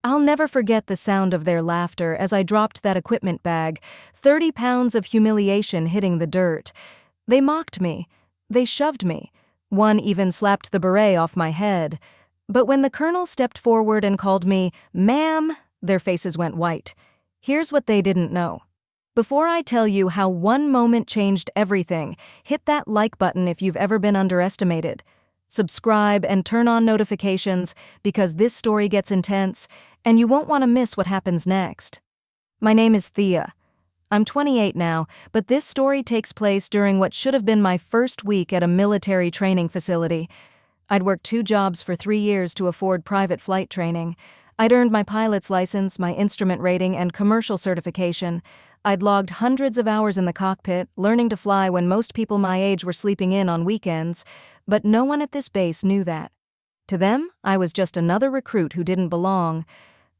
I'll never forget the sound of their laughter as I dropped that equipment bag, 30 pounds of humiliation hitting the dirt. They mocked me. They shoved me. One even slapped the beret off my head. But when the colonel stepped forward and called me, "Ma'am," their faces went white. Here's what they didn't know. Before I tell you how one moment changed everything, hit that like button if you've ever been underestimated. Subscribe and turn on notifications because this story gets intense and you won't want to miss what happens next. My name is Thea. I'm 28 now, but this story takes place during what should have been my first week at a military training facility. I'd worked 2 jobs for 3 years to afford private flight training. I'd earned my pilot's license, my instrument rating, and commercial certification. I'd logged hundreds of hours in the cockpit, learning to fly when most people my age were sleeping in on weekends, but no one at this base knew that. To them, I was just another recruit who didn't belong.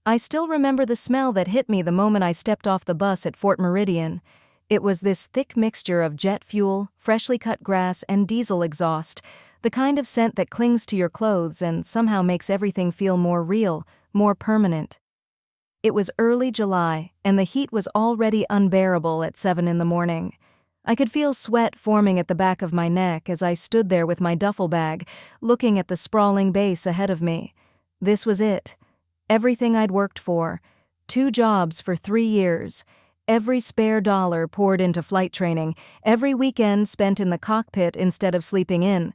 I still remember the smell that hit me the moment I stepped off the bus at Fort Meridian. It was this thick mixture of jet fuel, freshly cut grass, and diesel exhaust, the kind of scent that clings to your clothes and somehow makes everything feel more real, more permanent. It was early July, and the heat was already unbearable at 7 in the morning. I could feel sweat forming at the back of my neck as I stood there with my duffel bag, looking at the sprawling base ahead of me. This was it. Everything I'd worked for. 2 jobs for 3 years. Every spare dollar poured into flight training, every weekend spent in the cockpit instead of sleeping in.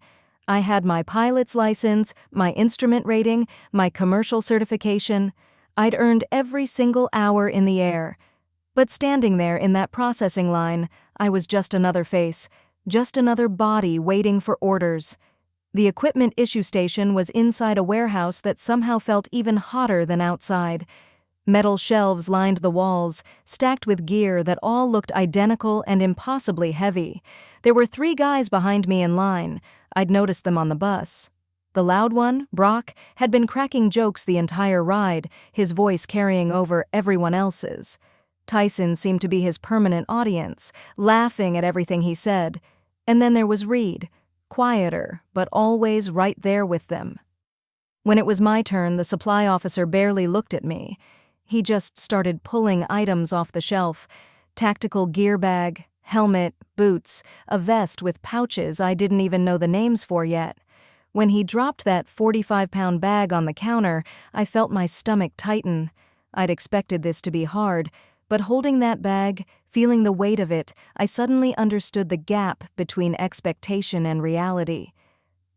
I had my pilot's license, my instrument rating, my commercial certification. I'd earned every single hour in the air. But standing there in that processing line, I was just another face, just another body waiting for orders. The equipment issue station was inside a warehouse that somehow felt even hotter than outside. Metal shelves lined the walls, stacked with gear that all looked identical and impossibly heavy. There were 3 guys behind me in line. I'd noticed them on the bus. The loud one, Brock, had been cracking jokes the entire ride, his voice carrying over everyone else's. Tyson seemed to be his permanent audience, laughing at everything he said. And then there was Reed, quieter, but always right there with them. When it was my turn, the supply officer barely looked at me. He just started pulling items off the shelf: tactical gear bag, helmet, boots, a vest with pouches I didn't even know the names for yet. When he dropped that 45-pound bag on the counter, I felt my stomach tighten. I'd expected this to be hard, but holding that bag, feeling the weight of it, I suddenly understood the gap between expectation and reality.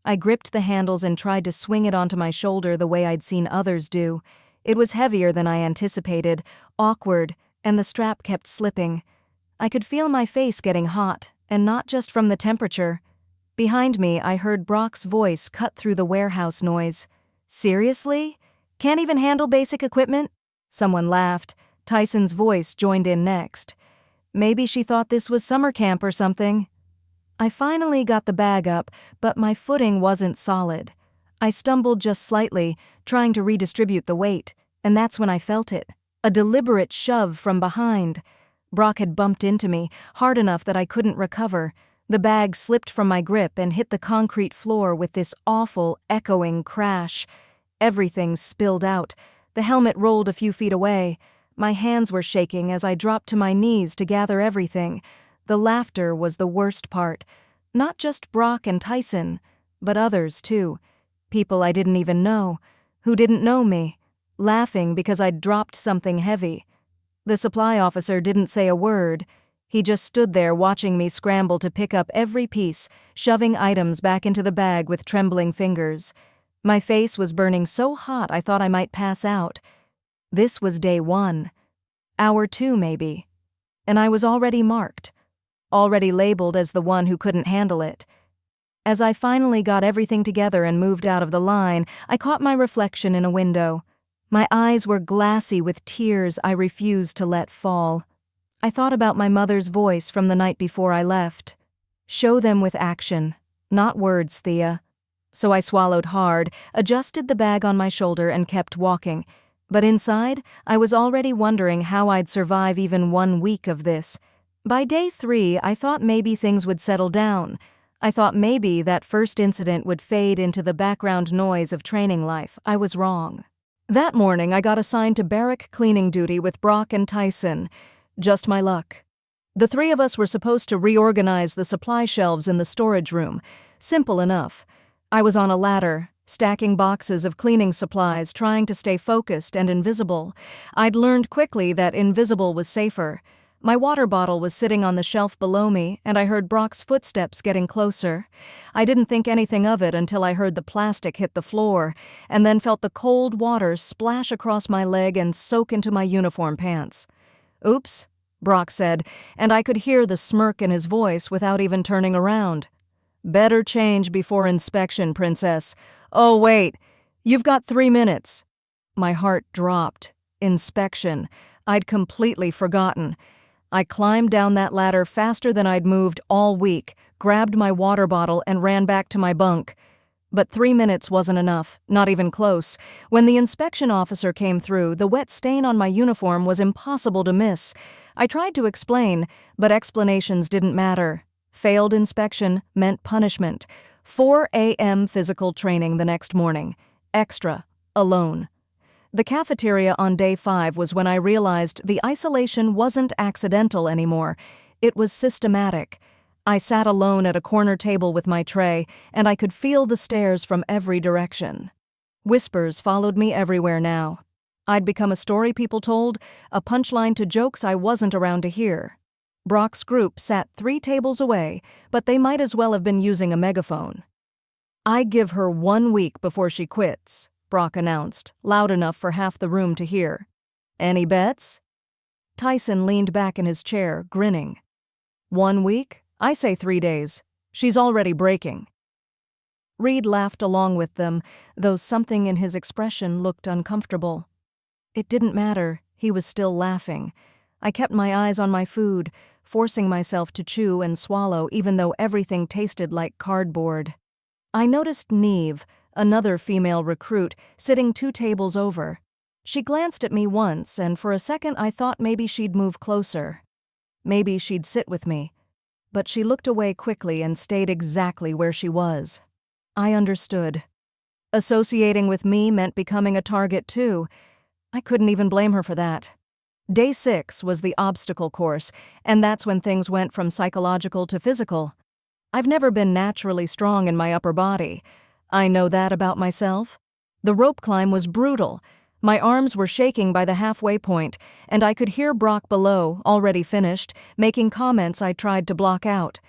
I gripped the handles and tried to swing it onto my shoulder the way I'd seen others do. It was heavier than I anticipated, awkward, and the strap kept slipping. I could feel my face getting hot, and not just from the temperature. Behind me, I heard Brock's voice cut through the warehouse noise. "Seriously? Can't even handle basic equipment?" Someone laughed. Tyson's voice joined in next. "Maybe she thought this was summer camp or something." I finally got the bag up, but my footing wasn't solid. I stumbled just slightly, trying to redistribute the weight, and that's when I felt it. A deliberate shove from behind. Brock had bumped into me, hard enough that I couldn't recover. The bag slipped from my grip and hit the concrete floor with this awful, echoing crash. Everything spilled out. The helmet rolled a few feet away. My hands were shaking as I dropped to my knees to gather everything. The laughter was the worst part. Not just Brock and Tyson, but others too. People I didn't even know, who didn't know me, laughing because I'd dropped something heavy. The supply officer didn't say a word. He just stood there watching me scramble to pick up every piece, shoving items back into the bag with trembling fingers. My face was burning so hot I thought I might pass out. This was day 1. Hour 2 maybe. And I was already marked. Already labeled as the one who couldn't handle it. As I finally got everything together and moved out of the line, I caught my reflection in a window. My eyes were glassy with tears I refused to let fall. I thought about my mother's voice from the night before I left. "Show them with action, not words, Thea." So I swallowed hard, adjusted the bag on my shoulder, and kept walking. But inside, I was already wondering how I'd survive even 1 week of this. By day 3, I thought maybe things would settle down. I thought maybe that first incident would fade into the background noise of training life. I was wrong. That morning, I got assigned to barrack cleaning duty with Brock and Tyson. Just my luck. The three of us were supposed to reorganize the supply shelves in the storage room. Simple enough. I was on a ladder, stacking boxes of cleaning supplies, trying to stay focused and invisible. I'd learned quickly that invisible was safer. My water bottle was sitting on the shelf below me, and I heard Brock's footsteps getting closer. I didn't think anything of it until I heard the plastic hit the floor, and then felt the cold water splash across my leg and soak into my uniform pants. "Oops," Brock said, and I could hear the smirk in his voice without even turning around. "Better change before inspection, Princess. Oh, wait, you've got 3 minutes." My heart dropped. Inspection. I'd completely forgotten. I climbed down that ladder faster than I'd moved all week, grabbed my water bottle, and ran back to my bunk. But 3 minutes wasn't enough, not even close. When the inspection officer came through, the wet stain on my uniform was impossible to miss. I tried to explain, but explanations didn't matter. Failed inspection meant punishment. 4 a.m. physical training the next morning. Extra. Alone. The cafeteria on day 5 was when I realized the isolation wasn't accidental anymore. It was systematic. I sat alone at a corner table with my tray, and I could feel the stares from every direction. Whispers followed me everywhere now. I'd become a story people told, a punchline to jokes I wasn't around to hear. Brock's group sat 3 tables away, but they might as well have been using a megaphone. "I give her 1 week before she quits," Brock announced, loud enough for half the room to hear. "Any bets?" Tyson leaned back in his chair, grinning. "1 week? I say 3 days. She's already breaking." Reed laughed along with them, though something in his expression looked uncomfortable. It didn't matter, he was still laughing. I kept my eyes on my food, forcing myself to chew and swallow even though everything tasted like cardboard. I noticed Neve, another female recruit, sitting 2 tables over. She glanced at me once, and for a second I thought maybe she'd move closer. Maybe she'd sit with me. But she looked away quickly and stayed exactly where she was. I understood. Associating with me meant becoming a target too. I couldn't even blame her for that. Day 6 was the obstacle course, and that's when things went from psychological to physical. I've never been naturally strong in my upper body. I know that about myself. The rope climb was brutal. My arms were shaking by the halfway point, and I could hear Brock below, already finished, making comments I tried to block out.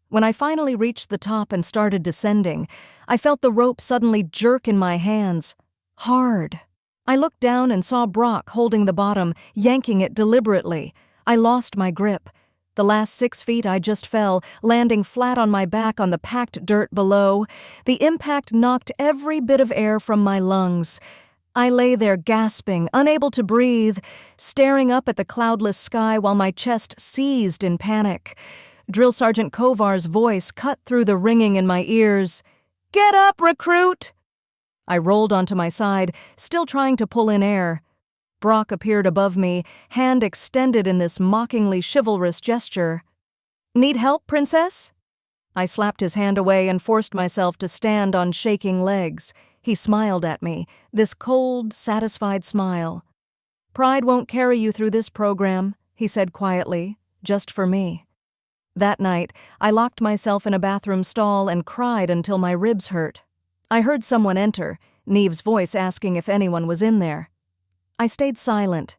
When I finally reached the top and started descending, I felt the rope suddenly jerk in my hands. Hard. I looked down and saw Brock holding the bottom, yanking it deliberately. I lost my grip. The last 6 feet I just fell, landing flat on my back on the packed dirt below. The impact knocked every bit of air from my lungs. I lay there gasping, unable to breathe, staring up at the cloudless sky while my chest seized in panic. Drill Sergeant Kovar's voice cut through the ringing in my ears. "Get up, recruit!" I rolled onto my side, still trying to pull in air. Brock appeared above me, hand extended in this mockingly chivalrous gesture. "Need help, Princess?" I slapped his hand away and forced myself to stand on shaking legs. He smiled at me, this cold, satisfied smile. "Pride won't carry you through this program," he said quietly, "just for me." That night, I locked myself in a bathroom stall and cried until my ribs hurt. I heard someone enter, Neve's voice asking if anyone was in there. I stayed silent.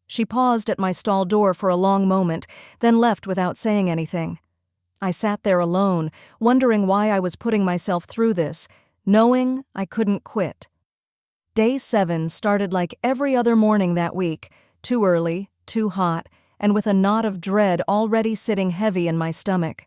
She paused at my stall door for a long moment, then left without saying anything. I sat there alone, wondering why I was putting myself through this, knowing I couldn't quit. Day 7 started like every other morning that week, too early, too hot, and with a knot of dread already sitting heavy in my stomach.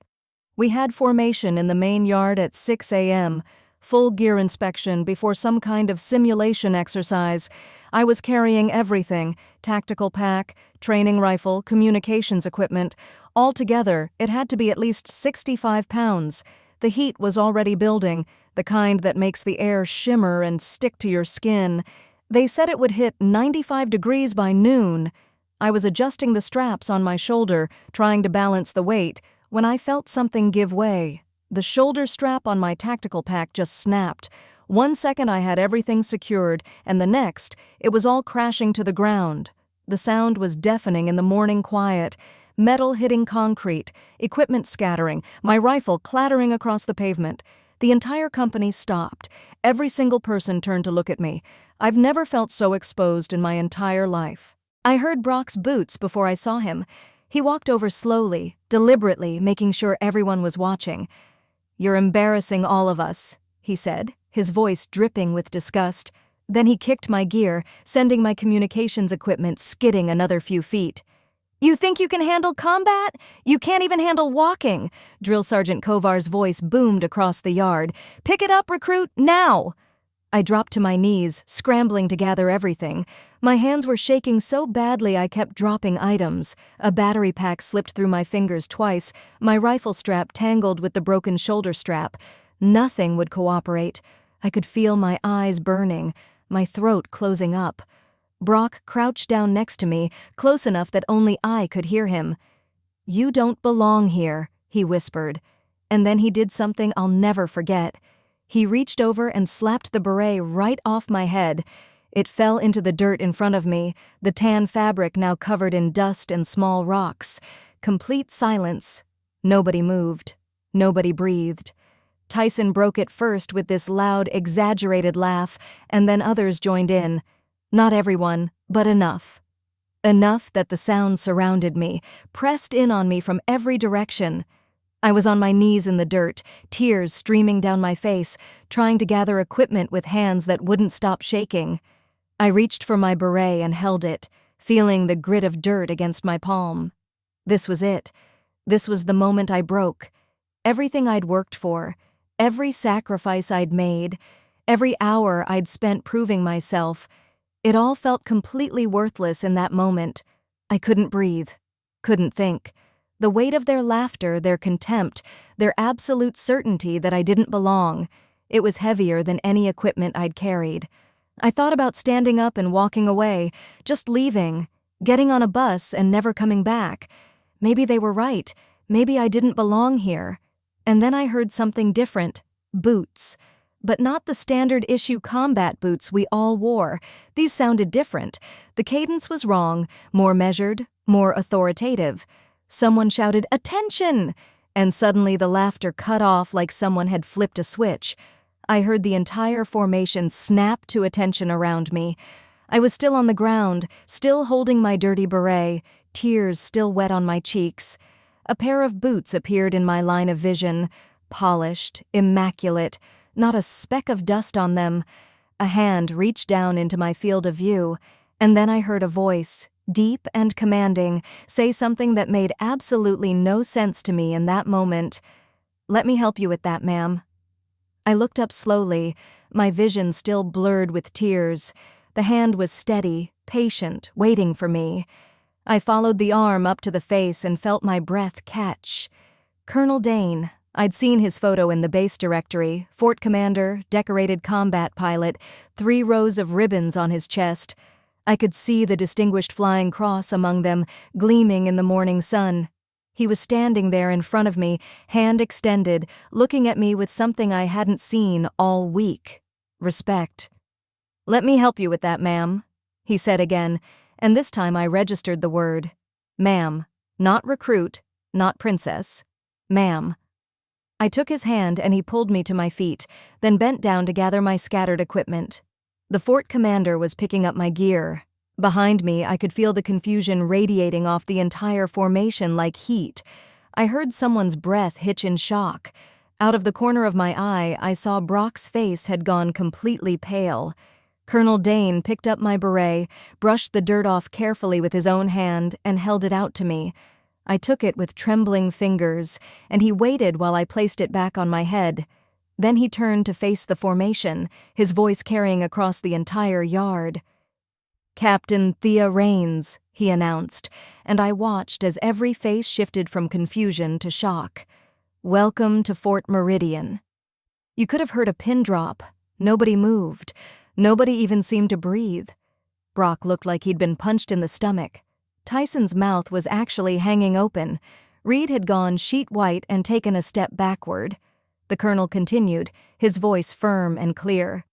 We had formation in the main yard at 6 a.m., full gear inspection before some kind of simulation exercise. I was carrying everything, tactical pack, training rifle, communications equipment. Altogether, it had to be at least 65 pounds. The heat was already building, the kind that makes the air shimmer and stick to your skin. They said it would hit 95 degrees by noon. I was adjusting the straps on my shoulder, trying to balance the weight, when I felt something give way. The shoulder strap on my tactical pack just snapped. One second I had everything secured, and the next, it was all crashing to the ground. The sound was deafening in the morning quiet. Metal hitting concrete, equipment scattering, my rifle clattering across the pavement. The entire company stopped. Every single person turned to look at me. I've never felt so exposed in my entire life. I heard Brock's boots before I saw him. He walked over slowly, deliberately, making sure everyone was watching. "You're embarrassing all of us," he said, his voice dripping with disgust. Then he kicked my gear, sending my communications equipment skidding another few feet. "You think you can handle combat? You can't even handle walking!" Drill Sergeant Kovar's voice boomed across the yard. "Pick it up, recruit, now!" I dropped to my knees, scrambling to gather everything. My hands were shaking so badly I kept dropping items. A battery pack slipped through my fingers twice, my rifle strap tangled with the broken shoulder strap. Nothing would cooperate. I could feel my eyes burning, my throat closing up. Brock crouched down next to me, close enough that only I could hear him. "You don't belong here," he whispered. And then he did something I'll never forget. He reached over and slapped the beret right off my head. It fell into the dirt in front of me, the tan fabric now covered in dust and small rocks. Complete silence. Nobody moved. Nobody breathed. Tyson broke it first with this loud, exaggerated laugh, and then others joined in. Not everyone, but enough. Enough that the sound surrounded me, pressed in on me from every direction. I was on my knees in the dirt, tears streaming down my face, trying to gather equipment with hands that wouldn't stop shaking. I reached for my beret and held it, feeling the grit of dirt against my palm. This was it. This was the moment I broke. Everything I'd worked for, every sacrifice I'd made, every hour I'd spent proving myself, it all felt completely worthless in that moment. I couldn't breathe, couldn't think. The weight of their laughter, their contempt, their absolute certainty that I didn't belong, it was heavier than any equipment I'd carried. I thought about standing up and walking away, just leaving, getting on a bus and never coming back. Maybe they were right. Maybe I didn't belong here. And then I heard something different. Boots. But not the standard issue combat boots we all wore. These sounded different. The cadence was wrong, more measured, more authoritative. Someone shouted, "Attention!" And suddenly the laughter cut off like someone had flipped a switch. I heard the entire formation snap to attention around me. I was still on the ground, still holding my dirty beret, tears still wet on my cheeks. A pair of boots appeared in my line of vision, polished, immaculate, not a speck of dust on them. A hand reached down into my field of view, and then I heard a voice, deep and commanding, say something that made absolutely no sense to me in that moment. "Let me help you with that, ma'am." I looked up slowly, my vision still blurred with tears. The hand was steady, patient, waiting for me. I followed the arm up to the face and felt my breath catch. Colonel Dane. I'd seen his photo in the base directory, fort commander, decorated combat pilot, 3 rows of ribbons on his chest. I could see the distinguished flying cross among them, gleaming in the morning sun. He was standing there in front of me, hand extended, looking at me with something I hadn't seen all week. Respect. "Let me help you with that, ma'am," he said again, and this time I registered the word. Ma'am. Not recruit, not princess. Ma'am. I took his hand and he pulled me to my feet, then bent down to gather my scattered equipment. The fort commander was picking up my gear. Behind me, I could feel the confusion radiating off the entire formation like heat. I heard someone's breath hitch in shock. Out of the corner of my eye, I saw Brock's face had gone completely pale. Colonel Dane picked up my beret, brushed the dirt off carefully with his own hand, and held it out to me. I took it with trembling fingers, and he waited while I placed it back on my head. Then he turned to face the formation, his voice carrying across the entire yard. "Captain Thea Rains," he announced, and I watched as every face shifted from confusion to shock. "Welcome to Fort Meridian." You could have heard a pin drop. Nobody moved. Nobody even seemed to breathe. Brock looked like he'd been punched in the stomach. Tyson's mouth was actually hanging open. Reed had gone sheet white and taken a step backward. The colonel continued, his voice firm and clear.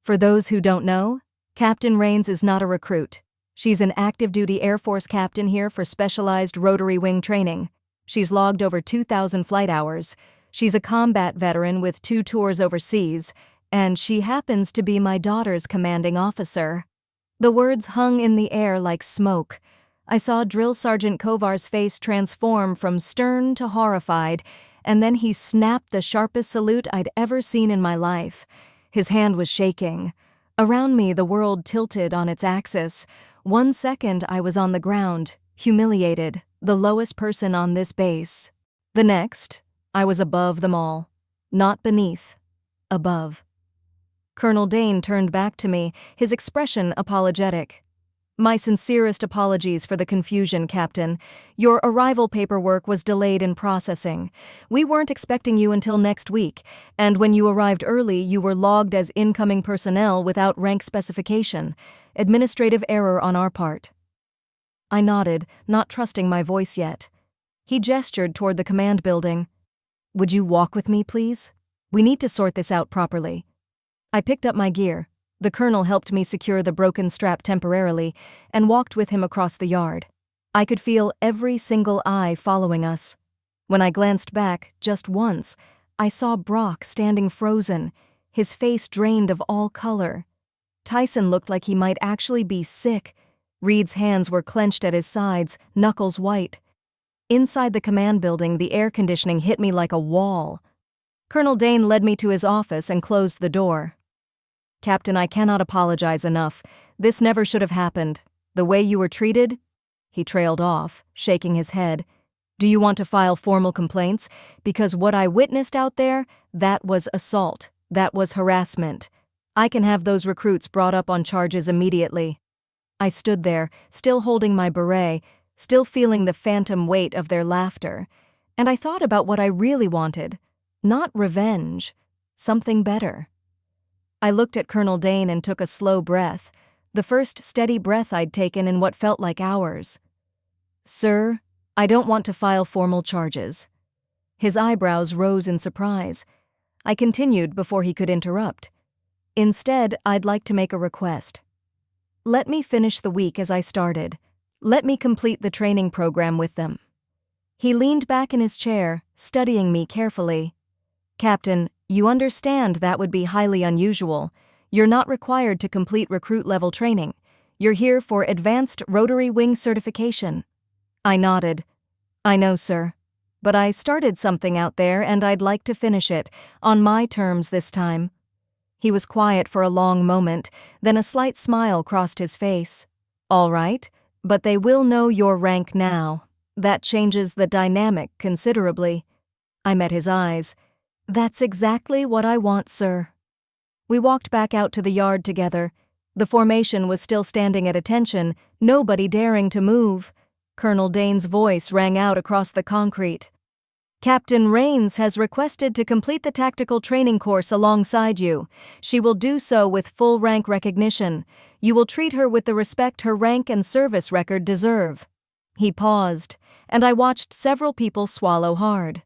For those who don't know, Captain Rains is not a recruit. She's an active-duty Air Force captain here for specialized rotary wing training. She's logged over 2,000 flight hours. She's a combat veteran with 2 tours overseas, and she happens to be my daughter's commanding officer. The words hung in the air like smoke. I saw Drill Sergeant Kovar's face transform from stern to horrified, and then he snapped the sharpest salute I'd ever seen in my life. His hand was shaking. Around me, the world tilted on its axis. 1 second, I was on the ground, humiliated, the lowest person on this base. The next, I was above them all. Not beneath, above. Colonel Dane turned back to me, his expression apologetic. My sincerest apologies for the confusion, Captain. Your arrival paperwork was delayed in processing. We weren't expecting you until next week, and when you arrived early, you were logged as incoming personnel without rank specification. Administrative error on our part. I nodded, not trusting my voice yet. He gestured toward the command building. Would you walk with me, please? We need to sort this out properly. I picked up my gear. The colonel helped me secure the broken strap temporarily and walked with him across the yard. I could feel every single eye following us. When I glanced back, just once, I saw Brock standing frozen, his face drained of all color. Tyson looked like he might actually be sick. Reed's hands were clenched at his sides, knuckles white. Inside the command building, the air conditioning hit me like a wall. Colonel Dane led me to his office and closed the door. Captain, I cannot apologize enough. This never should have happened. The way you were treated? He trailed off, shaking his head. Do you want to file formal complaints? Because what I witnessed out there, that was assault. That was harassment. I can have those recruits brought up on charges immediately. I stood there, still holding my beret, still feeling the phantom weight of their laughter. And I thought about what I really wanted. Not revenge. Something better. I looked at Colonel Dane and took a slow breath, the first steady breath I'd taken in what felt like hours. Sir, I don't want to file formal charges. His eyebrows rose in surprise. I continued before he could interrupt. Instead, I'd like to make a request. Let me finish the week as I started. Let me complete the training program with them. He leaned back in his chair, studying me carefully. Captain, you understand that would be highly unusual. You're not required to complete recruit-level training. You're here for advanced rotary wing certification. I nodded. I know, sir. But I started something out there and I'd like to finish it, on my terms this time. He was quiet for a long moment, then a slight smile crossed his face. All right, but they will know your rank now. That changes the dynamic considerably. I met his eyes. That's exactly what I want, sir. We walked back out to the yard together. The formation was still standing at attention, nobody daring to move. Colonel Dane's voice rang out across the concrete. Captain Rains has requested to complete the tactical training course alongside you. She will do so with full rank recognition. You will treat her with the respect her rank and service record deserve. He paused, and I watched several people swallow hard.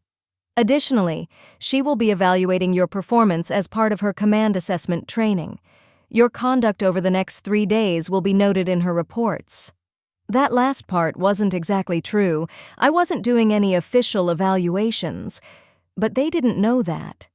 Additionally, she will be evaluating your performance as part of her command assessment training. Your conduct over the next 3 days will be noted in her reports. That last part wasn't exactly true. I wasn't doing any official evaluations, but they didn't know that.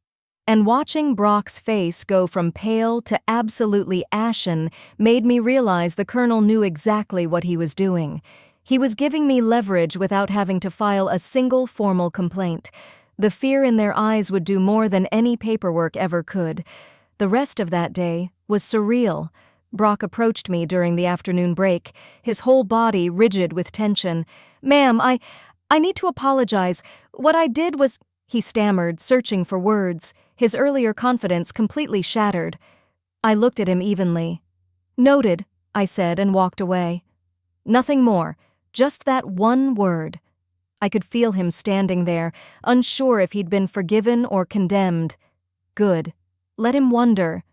And watching Brock's face go from pale to absolutely ashen made me realize the colonel knew exactly what he was doing. He was giving me leverage without having to file a single formal complaint. The fear in their eyes would do more than any paperwork ever could. The rest of that day was surreal. Brock approached me during the afternoon break, his whole body rigid with tension. Ma'am, I need to apologize. What I did was, he stammered, searching for words, his earlier confidence completely shattered. I looked at him evenly. Noted, I said and walked away. Nothing more, just that one word. I could feel him standing there, unsure if he'd been forgiven or condemned. Good. Let him wonder.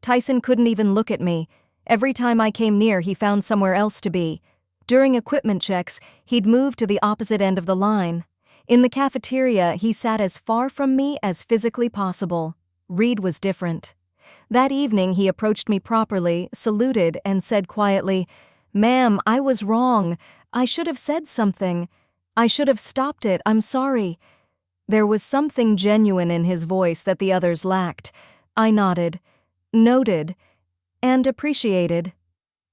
Tyson couldn't even look at me. Every time I came near, he found somewhere else to be. During equipment checks, he'd moved to the opposite end of the line. In the cafeteria, he sat as far from me as physically possible. Reed was different. That evening, he approached me properly, saluted, and said quietly, "Ma'am, I was wrong. I should have said something. I should have stopped it. I'm sorry." There was something genuine in his voice that the others lacked. I nodded, noted, and appreciated.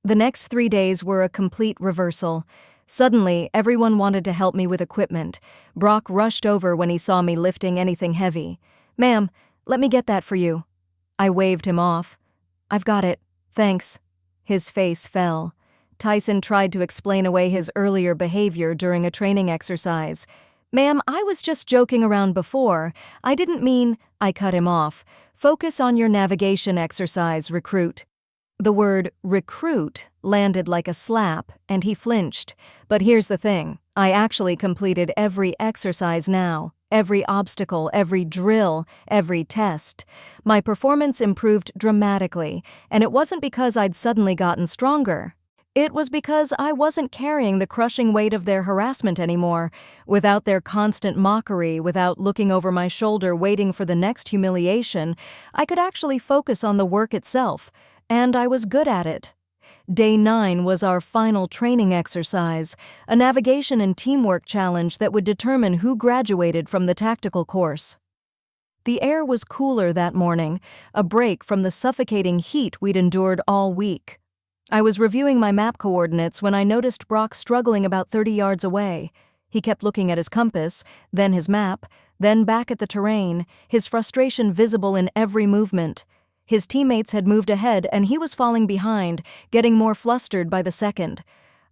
The next 3 days were a complete reversal. Suddenly, everyone wanted to help me with equipment. Brock rushed over when he saw me lifting anything heavy. "Ma'am, let me get that for you." I waved him off. "I've got it, thanks." His face fell. Tyson tried to explain away his earlier behavior during a training exercise. "Ma'am, I was just joking around before. I didn't mean—" I cut him off. "Focus on your navigation exercise, recruit." The word recruit landed like a slap, and he flinched. But here's the thing, I actually completed every exercise now, every obstacle, every drill, every test. My performance improved dramatically, and it wasn't because I'd suddenly gotten stronger. It was because I wasn't carrying the crushing weight of their harassment anymore, without their constant mockery, without looking over my shoulder waiting for the next humiliation. I could actually focus on the work itself. And I was good at it. Day 9 was our final training exercise, a navigation and teamwork challenge that would determine who graduated from the tactical course. The air was cooler that morning, a break from the suffocating heat we'd endured all week. I was reviewing my map coordinates when I noticed Brock struggling about 30 yards away. He kept looking at his compass, then his map, then back at the terrain, his frustration visible in every movement. His teammates had moved ahead and he was falling behind, getting more flustered by the second.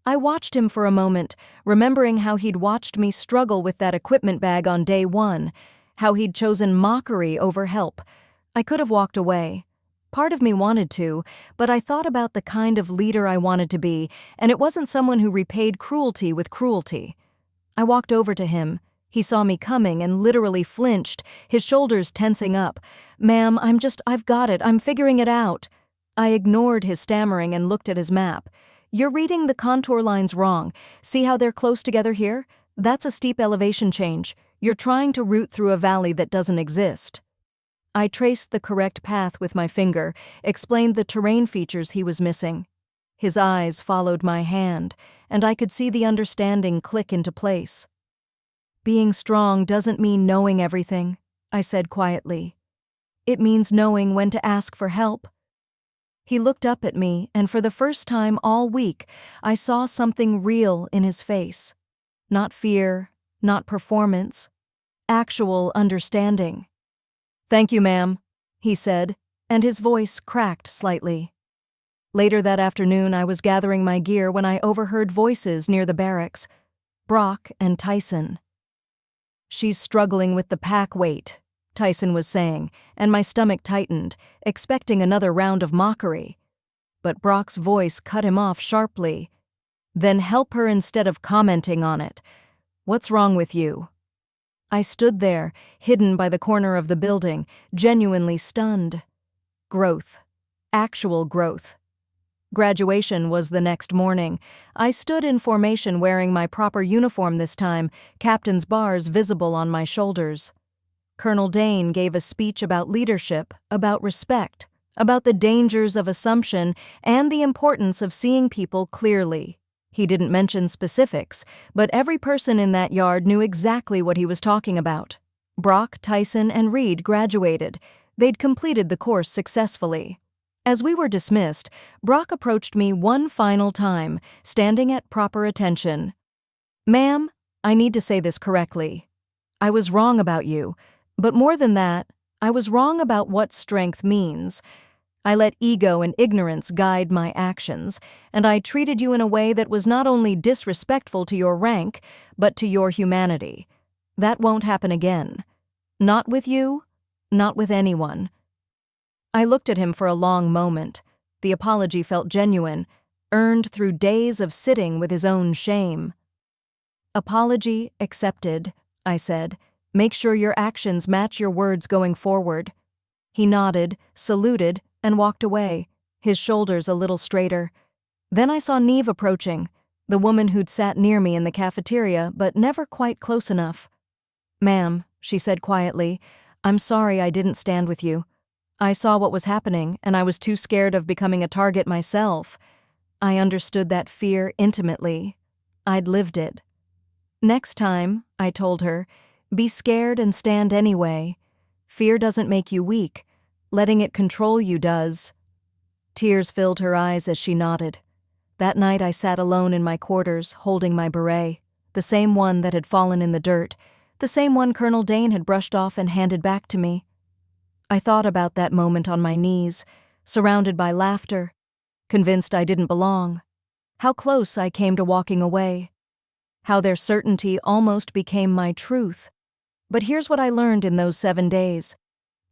I watched him for a moment, remembering how he'd watched me struggle with that equipment bag on day 1, how he'd chosen mockery over help. I could have walked away. Part of me wanted to, but I thought about the kind of leader I wanted to be, and it wasn't someone who repaid cruelty with cruelty. I walked over to him. He saw me coming and literally flinched, his shoulders tensing up. "Ma'am, I've got it, I'm figuring it out." I ignored his stammering and looked at his map. "You're reading the contour lines wrong. See how they're close together here? That's a steep elevation change. You're trying to route through a valley that doesn't exist." I traced the correct path with my finger, explained the terrain features he was missing. His eyes followed my hand, and I could see the understanding click into place. "Being strong doesn't mean knowing everything," I said quietly. "It means knowing when to ask for help." He looked up at me, and for the first time all week, I saw something real in his face. Not fear, not performance, actual understanding. "Thank you, ma'am," he said, and his voice cracked slightly. Later that afternoon, I was gathering my gear when I overheard voices near the barracks. Brock and Tyson. "She's struggling with the pack weight," Tyson was saying, and my stomach tightened, expecting another round of mockery. But Brock's voice cut him off sharply. "Then help her instead of commenting on it. What's wrong with you?" I stood there, hidden by the corner of the building, genuinely stunned. Growth. Actual growth. Graduation was the next morning. I stood in formation wearing my proper uniform this time, captain's bars visible on my shoulders. Colonel Dane gave a speech about leadership, about respect, about the dangers of assumption, and the importance of seeing people clearly. He didn't mention specifics, but every person in that yard knew exactly what he was talking about. Brock, Tyson, and Reed graduated. They'd completed the course successfully. As we were dismissed, Brock approached me one final time, standing at proper attention. "Ma'am, I need to say this correctly. I was wrong about you, but more than that, I was wrong about what strength means. I let ego and ignorance guide my actions, and I treated you in a way that was not only disrespectful to your rank, but to your humanity. That won't happen again. Not with you, not with anyone." I looked at him for a long moment. The apology felt genuine, earned through days of sitting with his own shame. "Apology accepted," I said. "Make sure your actions match your words going forward." He nodded, saluted, and walked away, his shoulders a little straighter. Then I saw Neve approaching, the woman who'd sat near me in the cafeteria but never quite close enough. "Ma'am," she said quietly, "I'm sorry I didn't stand with you. I saw what was happening, and I was too scared of becoming a target myself. I understood that fear intimately. I'd lived it. Next time," I told her, "be scared and stand anyway. Fear doesn't make you weak. Letting it control you does." Tears filled her eyes as she nodded. That night I sat alone in my quarters, holding my beret, the same one that had fallen in the dirt, the same one Colonel Dane had brushed off and handed back to me. I thought about that moment on my knees, surrounded by laughter, convinced I didn't belong. How close I came to walking away. How their certainty almost became my truth. But here's what I learned in those 7 days.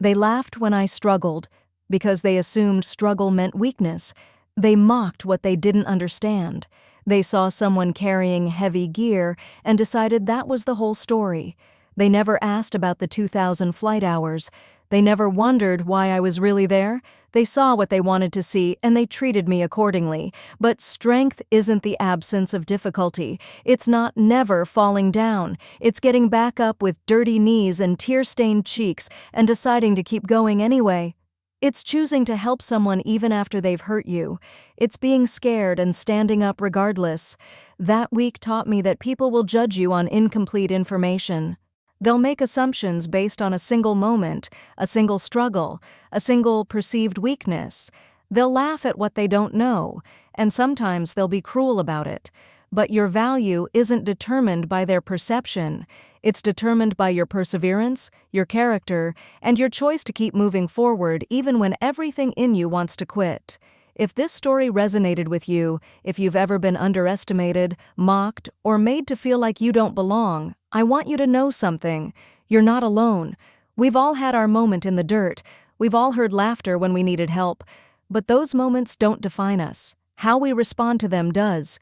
They laughed when I struggled, because they assumed struggle meant weakness. They mocked what they didn't understand. They saw someone carrying heavy gear and decided that was the whole story. They never asked about the 2,000 flight hours. They never wondered why I was really there. They saw what they wanted to see, and they treated me accordingly. But strength isn't the absence of difficulty. It's not never falling down. It's getting back up with dirty knees and tear-stained cheeks and deciding to keep going anyway. It's choosing to help someone even after they've hurt you. It's being scared and standing up regardless. That week taught me that people will judge you on incomplete information. They'll make assumptions based on a single moment, a single struggle, a single perceived weakness. They'll laugh at what they don't know, and sometimes they'll be cruel about it. But your value isn't determined by their perception. It's determined by your perseverance, your character, and your choice to keep moving forward even when everything in you wants to quit. If this story resonated with you, if you've ever been underestimated, mocked, or made to feel like you don't belong, I want you to know something. You're not alone. We've all had our moment in the dirt. We've all heard laughter when we needed help. But those moments don't define us. How we respond to them does.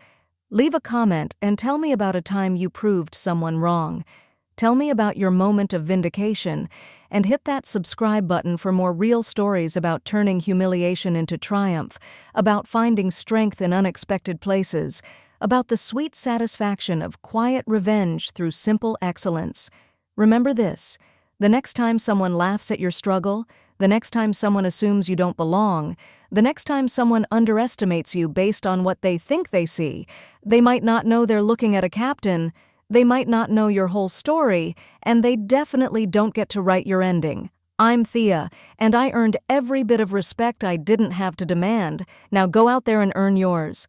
Leave a comment and tell me about a time you proved someone wrong. Tell me about your moment of vindication, and hit that subscribe button for more real stories about turning humiliation into triumph, about finding strength in unexpected places, about the sweet satisfaction of quiet revenge through simple excellence. Remember this: the next time someone laughs at your struggle, the next time someone assumes you don't belong, the next time someone underestimates you based on what they think they see, they might not know they're looking at a captain. They might not know your whole story, and they definitely don't get to write your ending. I'm Thea, and I earned every bit of respect I didn't have to demand. Now go out there and earn yours.